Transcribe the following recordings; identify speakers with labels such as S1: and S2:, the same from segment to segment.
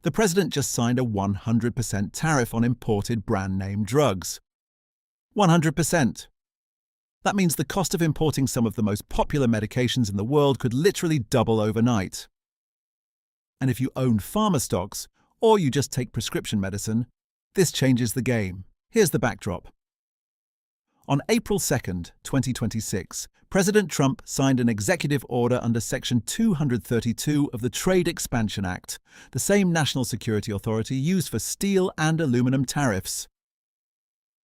S1: The president just signed a 100% tariff on imported brand-name drugs. 100%. That means the cost of importing some of the most popular medications in the world could literally double overnight. And if you own pharma stocks, or you just take prescription medicine, this changes the game. Here's the backdrop. On April 2nd, 2026, President Trump signed an executive order under Section 232 of the Trade Expansion Act, the same national security authority used for steel and aluminum tariffs.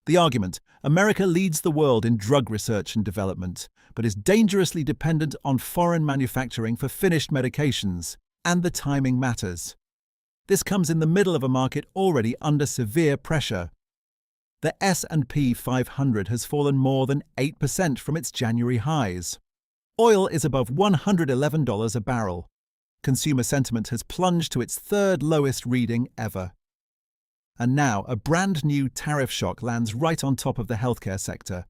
S1: The argument: America leads the world in drug research and development, but is dangerously dependent on foreign manufacturing for finished medications, and the timing matters. This comes in the middle of a market already under severe pressure. The S&P 500 has fallen more than 8% from its January highs. Oil is above $111 a barrel. Consumer sentiment has plunged to its third lowest reading ever. And now a brand new tariff shock lands right on top of the healthcare sector.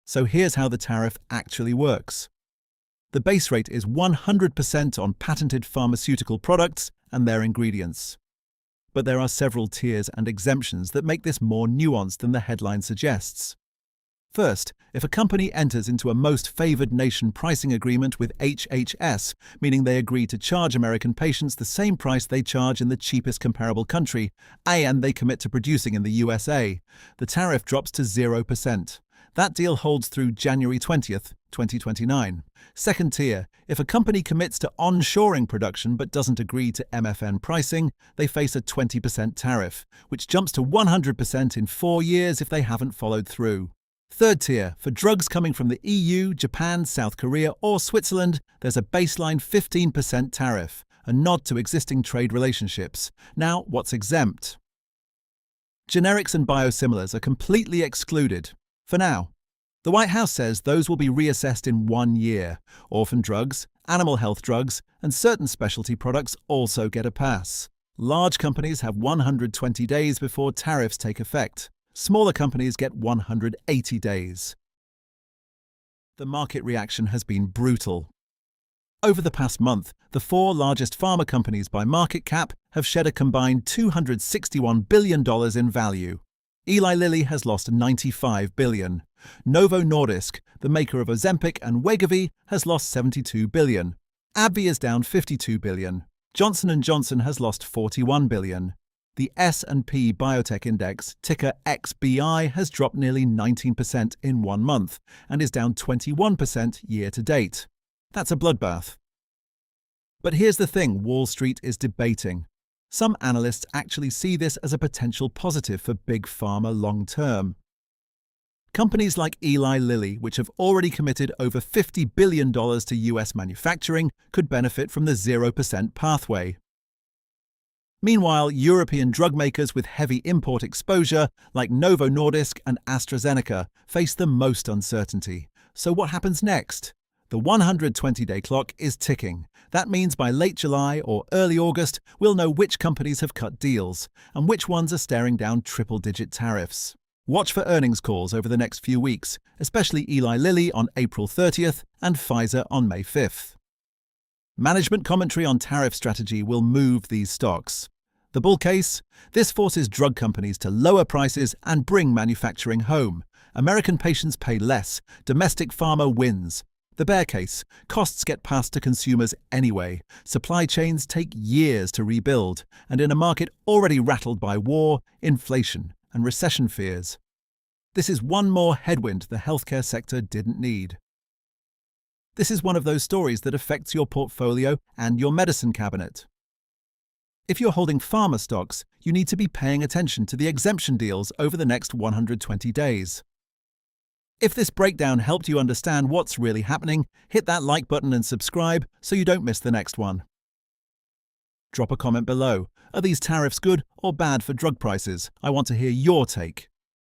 S1: So here's how the tariff actually works. The base rate is 100% on patented pharmaceutical products and their ingredients. But there are several tiers and exemptions that make this more nuanced than the headline suggests. First, if a company enters into a most favored nation pricing agreement with HHS, meaning they agree to charge American patients the same price they charge in the cheapest comparable country, and they commit to producing in the USA, the tariff drops to 0%. That deal holds through January 20th, 2029. Second tier, if a company commits to onshoring production but doesn't agree to MFN pricing, they face a 20% tariff, which jumps to 100% in 4 years if they haven't followed through. Third tier, for drugs coming from the EU, Japan, South Korea, or Switzerland, there's a baseline 15% tariff, a nod to existing trade relationships. Now, what's exempt? Generics and biosimilars are completely excluded. For now. The White House says those will be reassessed in 1 year. Orphan drugs, animal health drugs, and certain specialty products also get a pass. Large companies have 120 days before tariffs take effect. Smaller companies get 180 days. The market reaction has been brutal. Over the past month, the 4 largest pharma companies by market cap have shed a combined $261 billion in value. Eli Lilly has lost $95 billion. Novo Nordisk, the maker of Ozempic and Wegovy, has lost $72 billion. AbbVie is down $52 billion. Johnson & Johnson has lost $41 billion. The S&P Biotech Index, ticker XBI, has dropped nearly 19% in 1 month and is down 21% year to date. That's a bloodbath. But here's the thing Wall Street is debating. Some analysts actually see this as a potential positive for big pharma long term. Companies like Eli Lilly, which have already committed over $50 billion to US manufacturing, could benefit from the 0% pathway. Meanwhile, European drug makers with heavy import exposure, like Novo Nordisk and AstraZeneca, face the most uncertainty. So what happens next? The 120-day clock is ticking. That means by late July or early August, we'll know which companies have cut deals and which ones are staring down triple-digit tariffs. Watch for earnings calls over the next few weeks, especially Eli Lilly on April 30th and Pfizer on May 5th. Management commentary on tariff strategy will move these stocks. The bull case? This forces drug companies to lower prices and bring manufacturing home. American patients pay less. Domestic pharma wins. The bear case: costs get passed to consumers anyway. Supply chains take years to rebuild, and in a market already rattled by war, inflation, and recession fears. This is one more headwind the healthcare sector didn't need. This is one of those stories that affects your portfolio and your medicine cabinet. If you're holding pharma stocks, you need to be paying attention to the exemption deals over the next 120 days. If this breakdown helped you understand what's really happening, hit that like button and subscribe so you don't miss the next one. Drop a comment below. Are these tariffs good or bad for drug prices? I want to hear your take.